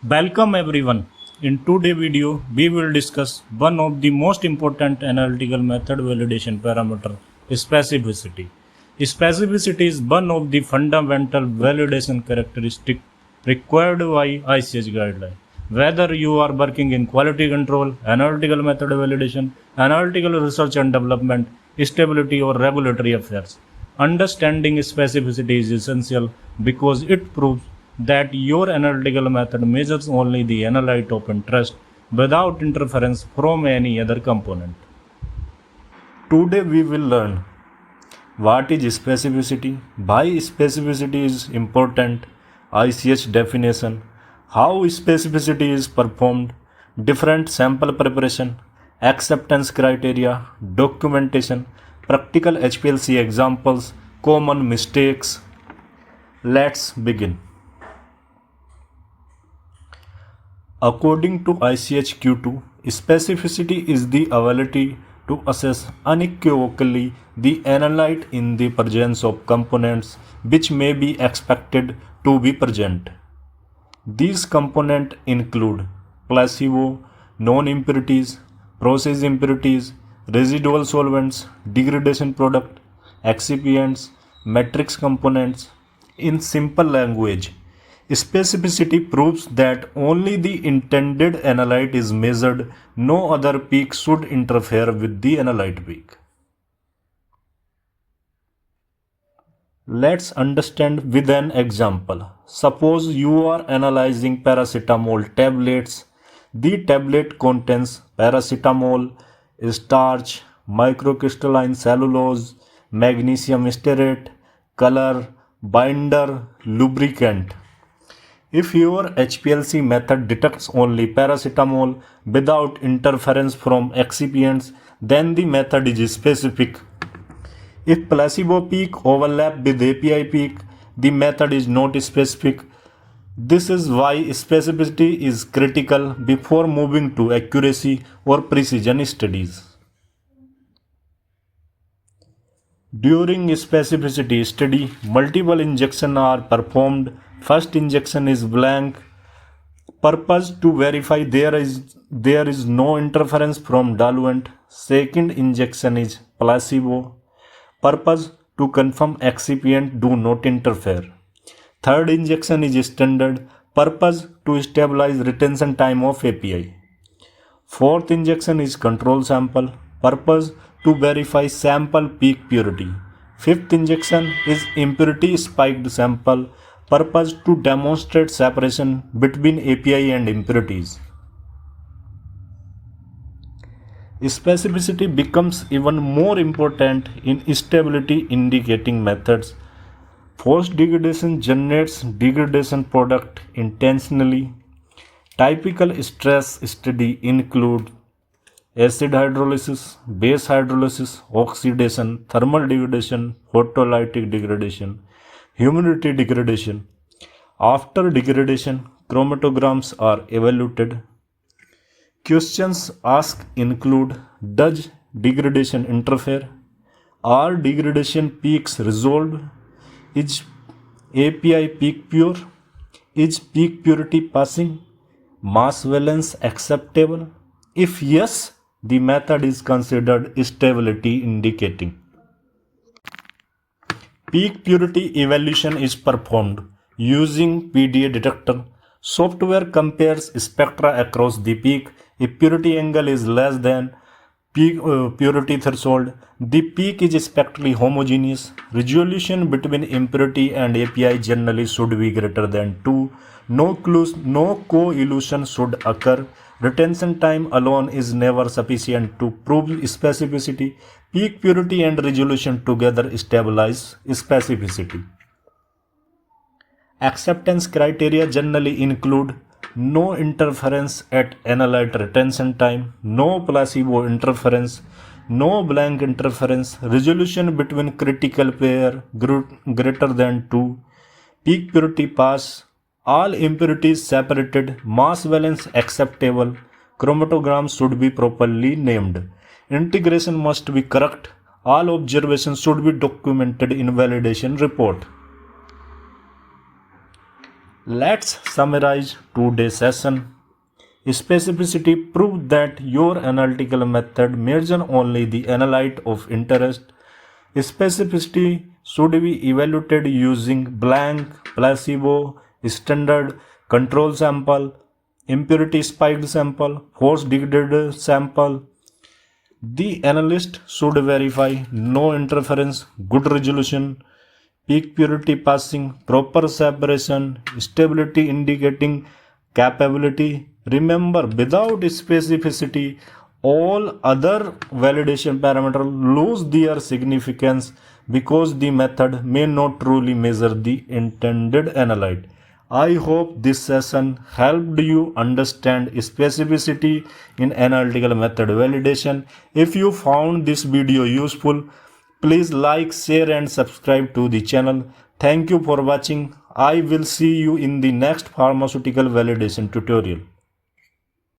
Welcome everyone. In today's video, we will discuss one of the most important analytical method validation parameter, specificity. Specificity is one of the fundamental validation characteristic required by ICH guideline. Whether you are working in quality control, analytical method validation, analytical research and development, stability or regulatory affairs, understanding specificity is essential because it proves that your analytical method measures only the analyte of interest without interference from any other component. Today we will learn what is specificity, why specificity is important, ICH definition, how specificity is performed, different sample preparation, acceptance criteria, documentation, practical HPLC examples, common mistakes. Let's begin. According to ICH-Q2, specificity is the ability to assess unequivocally the analyte in the presence of components which may be expected to be present. These components include placebo, non-impurities, process impurities, residual solvents, degradation product, excipients, matrix components. In simple language, specificity proves that only the intended analyte is measured, no other peak should interfere with the analyte peak. Let's understand with an example. Suppose you are analyzing paracetamol tablets. The tablet contains paracetamol, starch, microcrystalline cellulose, magnesium stearate, color, binder, lubricant. If your HPLC method detects only paracetamol without interference from excipients, then the method is specific. If placebo peak overlap with API peak, the method is not specific. This is why specificity is critical before moving to accuracy or precision studies. During specificity study, multiple injections are performed. First injection is blank. Purpose to verify there is no interference from diluent. Second injection is placebo. Purpose to confirm excipient do not interfere. Third injection is standard. Purpose to stabilize retention time of API. Fourth injection is control sample. Purpose to verify sample peak purity. Fifth injection is impurity spiked sample. Purpose to demonstrate separation between API and impurities. Specificity becomes even more important in stability indicating methods. Forced degradation generates degradation product intentionally. Typical stress study include acid hydrolysis, base hydrolysis, oxidation, thermal degradation, photolytic degradation, humidity degradation. After degradation, chromatograms are evaluated. Questions asked include: does degradation interfere? Are degradation peaks resolved? Is API peak pure? Is peak purity passing? Mass valence acceptable? If yes, the method is considered stability indicating. Peak purity evaluation is performed using PDA detector. Software compares spectra across the peak. If purity angle is less than purity threshold, the peak is spectrally homogeneous. Resolution between impurity and API generally should be greater than 2. No co-elution should occur. Retention time alone is never sufficient to prove specificity. Peak purity and resolution together stabilize specificity. Acceptance criteria generally include no interference at analyte retention time, no placebo interference, no blank interference, resolution between critical pair greater than 2, peak purity pass, all impurities separated, mass valence acceptable, chromatograms should be properly named, integration must be correct, all observations should be documented in validation report. Let's summarize today's session. Specificity proves that your analytical method measures only the analyte of interest. Specificity should be evaluated using blank, placebo, standard, control sample, impurity spiked sample, force degraded sample. The analyst should verify no interference, good resolution, peak purity passing, proper separation, stability indicating capability. Remember, without specificity, all other validation parameters lose their significance because the method may not truly measure the intended analyte. I hope this session helped you understand specificity in analytical method validation. If you found this video useful, please like, share and subscribe to the channel. Thank you for watching. I will see you in the next pharmaceutical validation tutorial.